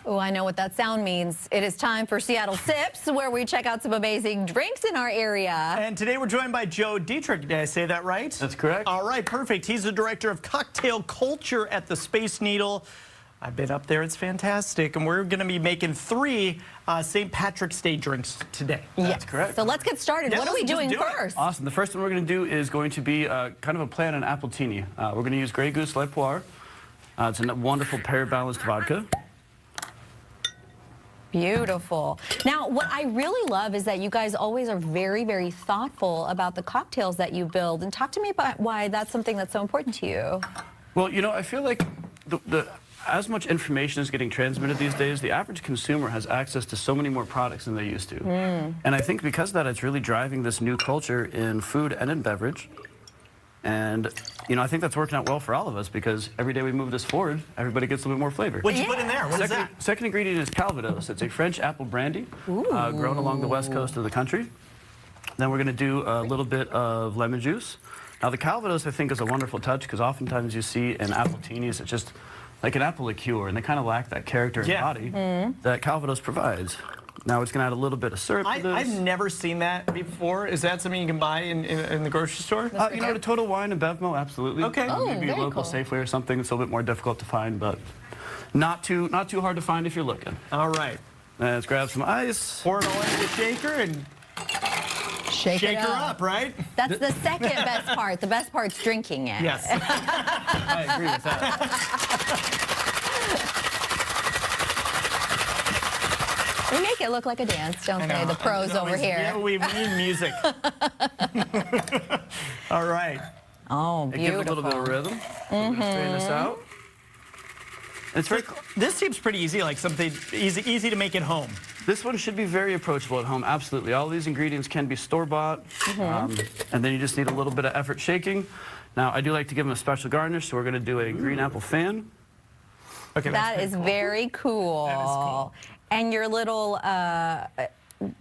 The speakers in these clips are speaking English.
Oh, I know what that sound means. It is time for Seattle Sips, where we check out some amazing drinks in our area. And today we're joined by Joe Dietrich. Did I say that right? That's correct. All right, perfect. He's the director of cocktail culture at the Space Needle. I've been up there. It's fantastic. And we're going to be making 3 St. Patrick's Day drinks today. That's correct. So let's get started. Yeah, what are we doing first? Awesome. The first one we're going to do is going to be kind of a play on an appletini. We're going to use Grey Goose Light Poire. It's a wonderful pear-balanced vodka. Beautiful. Now, what I really love is that you guys always are very, very thoughtful about the cocktails that you build. And talk to me about why that's something that's so important to you. Well, you know, I feel like as much information is getting transmitted these days, the average consumer has access to so many more products than they used to. And I think because of that, it's really driving this new culture in food and in beverage. And, you know, I think that's working out well for all of us because every day we move this forward, everybody gets a little bit more flavor. What'd you put in there? What is that? Second ingredient is Calvados. It's a French apple brandy grown along the west coast of the country. Then we're going to do a little bit of lemon juice. Now, the Calvados, I think, is a wonderful touch because oftentimes you see in appletinis, it's just like an apple liqueur, and they kind of lack that character and body that Calvados provides. Now it's going to add a little bit of syrup to this. I've never seen that before. Is that something you can buy in the grocery store? You know, at a Total Wine and Bevmo, absolutely. Okay. Maybe a local Safeway or something. It's a little bit more difficult to find, but not too hard to find if you're looking. All right. Let's grab some ice. Pour it all into the shaker and Shake her up, right? That's the second best part. The best part's drinking it. Yes. I agree with that. We make it look like a dance, don't they? The pros over here. Yeah, we need music. All right. Oh, It gives a little bit of rhythm. I'm gonna strain this out. It's very. This seems pretty easy, like something easy to make at home. This one should be very approachable at home, absolutely. All these ingredients can be store-bought, and then you just need a little bit of effort shaking. Now, I do like to give them a special garnish, so we're going to do a green apple fan. Okay, that is very cool. That is cool. And your little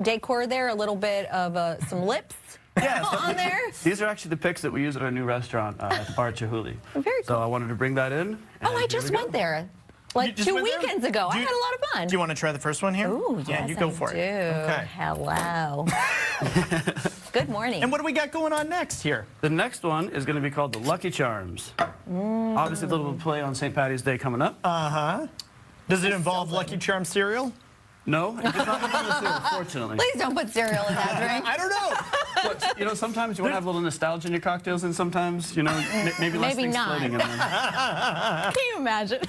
decor there, a little bit of some lips on there. These are actually the picks that we use at our new restaurant at the Bar at Chihuly. Very cool. So I wanted to bring that in. Oh, I just went there. Like 2 weekends ago. I had a lot of fun. Do you want to try the first one here? Ooh, yeah, yes, you go for it. Okay. Hello. Good morning. And what do we got going on next here? The next one is going to be called the Lucky Charms. Obviously, a little bit of play on St. Patty's Day coming up. Does it involve Lucky Charms cereal? No, it does not involve cereal, fortunately. Please don't put cereal in that drink. I don't know. But, you know, sometimes you want to have a little nostalgia in your cocktails, and sometimes, you know, maybe less things floating in them. Can you imagine?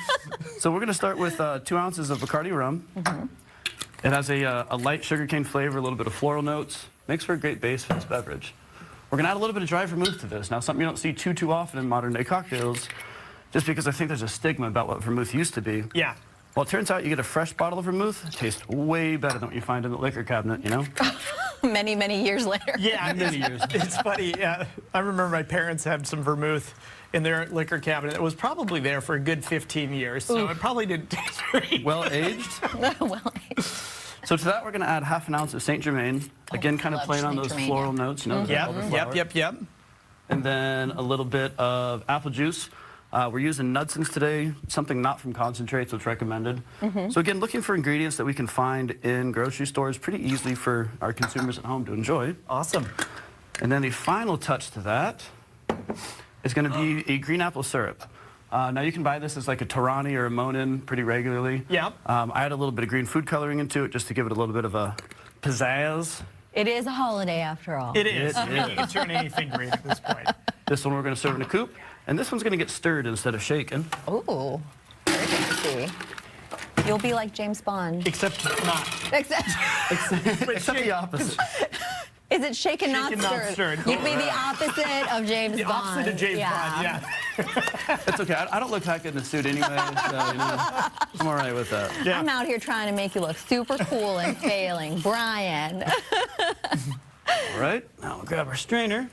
So we're going to start with 2 ounces of Bacardi rum. It has a light sugarcane flavor, a little bit of floral notes. Makes for a great base for this beverage. We're going to add a little bit of dry vermouth to this. Now, something you don't see too often in modern-day cocktails, just because I think there's a stigma about what vermouth used to be. Yeah. Well, it turns out you get a fresh bottle of vermouth, it tastes way better than what you find in the liquor cabinet, you know? Many, many years later. Yeah, many years. It's funny. I remember my parents had some vermouth in their liquor cabinet. It was probably there for a good 15 years, so it probably didn't taste very well-aged. Well-aged. So to that, we're going to add ½ an ounce of Saint Germain. Again, kind of playing on those floral notes, you know? Yep. And then a little bit of apple juice. We're using Nudson's today, something not from concentrates, so it's recommended. So again, looking for ingredients that we can find in grocery stores pretty easily for our consumers at home to enjoy. Awesome. And then the final touch to that is going to be a green apple syrup. Now you can buy this as like a Torani or a Monin pretty regularly. Yep. I add a little bit of green food coloring into it just to give it a little bit of a pizzazz. It is a holiday after all. It is. You can turn anything green at this point. This one we're going to serve in a coupe. And this one's going to get stirred instead of shaken. Ooh, very fancy. You'll be like James Bond. Except not. Except the opposite. Is it shaken, not stirred? You'd be the opposite of James Bond. The opposite of James Bond, yeah. It's okay. I don't look that good in a suit anyway, so, you know, I'm all right with that. Yeah. I'm out here trying to make you look super cool and failing. Brian. All right. Now we'll grab our strainer.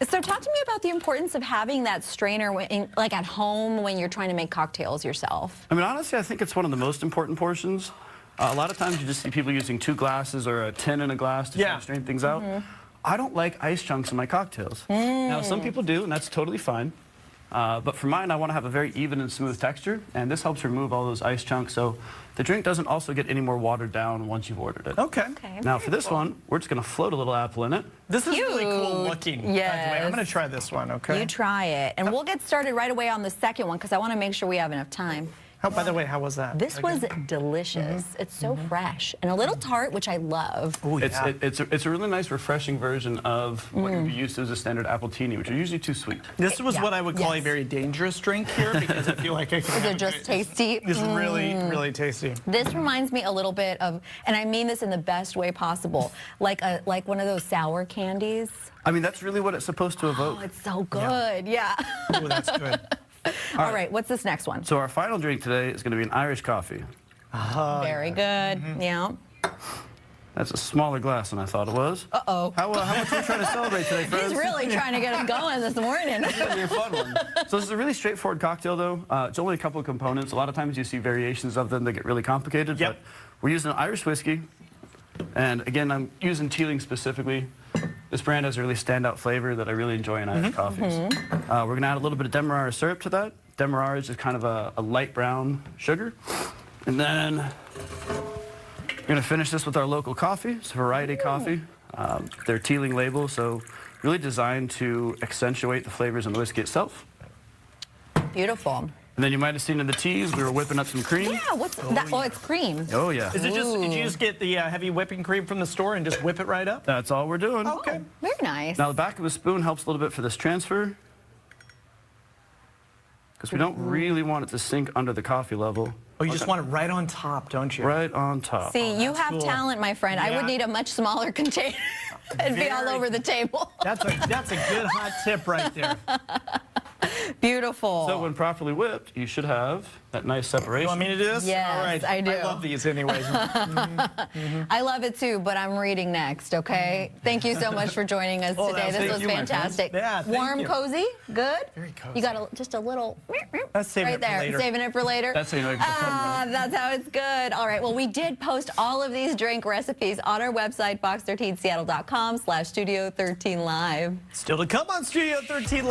So talk to me about the importance of having that strainer like at home when you're trying to make cocktails yourself. I mean, honestly, I think it's one of the most important portions. A lot of times you just see people using 2 glasses or a tin in a glass to try to strain things out. I don't like ice chunks in my cocktails. Now, some people do, and that's totally fine. But for mine, I want to have a very even and smooth texture, and this helps remove all those ice chunks, so the drink doesn't also get any more watered down once you've ordered it. Okay. Now for this one, we're just going to float a little apple in it. This is really cool Cute. looking. By the way, Yes. I'm going to try this one, okay? You try it. And we'll get started right away on the second one because I want to make sure we have enough time. Oh, by the way, how was that? This was delicious. It's so fresh and a little tart, which I love. Oh, yeah. It's a really nice, refreshing version of what you'd be used to as a standard appletini, which are usually too sweet. This was what I would call a Yes. very dangerous drink here because I feel like I can They're just tasty. It's really, really tasty. This reminds me a little bit of, and I mean this in the best way possible, like one of those sour candies. I mean, that's really what it's supposed to evoke. Oh, it's so good. Yeah. Oh, that's good. All right, what's this next one? So our final drink today is going to be an Irish coffee. Very good. Yeah. That's a smaller glass than I thought it was. Uh-oh. How much are you trying to celebrate today, friends? He's really trying to get us going this morning. It's going to be a fun one. So this is a really straightforward cocktail, though. It's only a couple of components. A lot of times you see variations of them that get really complicated. Yep. But we're using Irish whiskey. And again, I'm using Teeling specifically. This brand has a really standout flavor that I really enjoy in Irish coffees. We're going to add a little bit of Demerara syrup to that. Demerara is just kind of a light brown sugar. And then we're going to finish this with our local coffee. It's Variety Coffee. They're Teeling label, so really designed to accentuate the flavors in the whiskey itself. Beautiful. And then you might have seen in the teas, we were whipping up some cream. Yeah, what's that? Oh, it's cream. Oh, yeah. Is it just, did you just get the heavy whipping cream from the store and just whip it right up? That's all we're doing. Okay. Very nice. Now, the back of a spoon helps a little bit for this transfer, because we don't really want it to sink under the coffee level. Oh, you just want it right on top, don't you? Right on top. See, you have cool. talent, my friend. I Yeah. would need a much smaller container. It'd be all Very- over the table. That's a good hot tip right there. Beautiful. So when properly whipped, you should have that nice separation. You want me to do this? Yes, All right. I do. I love these anyways. I love it too, but I'm reading next, okay? Thank you so much for joining us Oh, today. This thank was you, my friend. fantastic. Yeah, thank Warm, you. cozy, good? Very cozy. You got just a little Let's save right it for there. later. Saving it for later. That's how you know it's a fun one. That's how it's good. All right, well, we did post all of these drink recipes on our website, box13seattle.com/Studio 13 Live. Still to come on Studio 13 Live.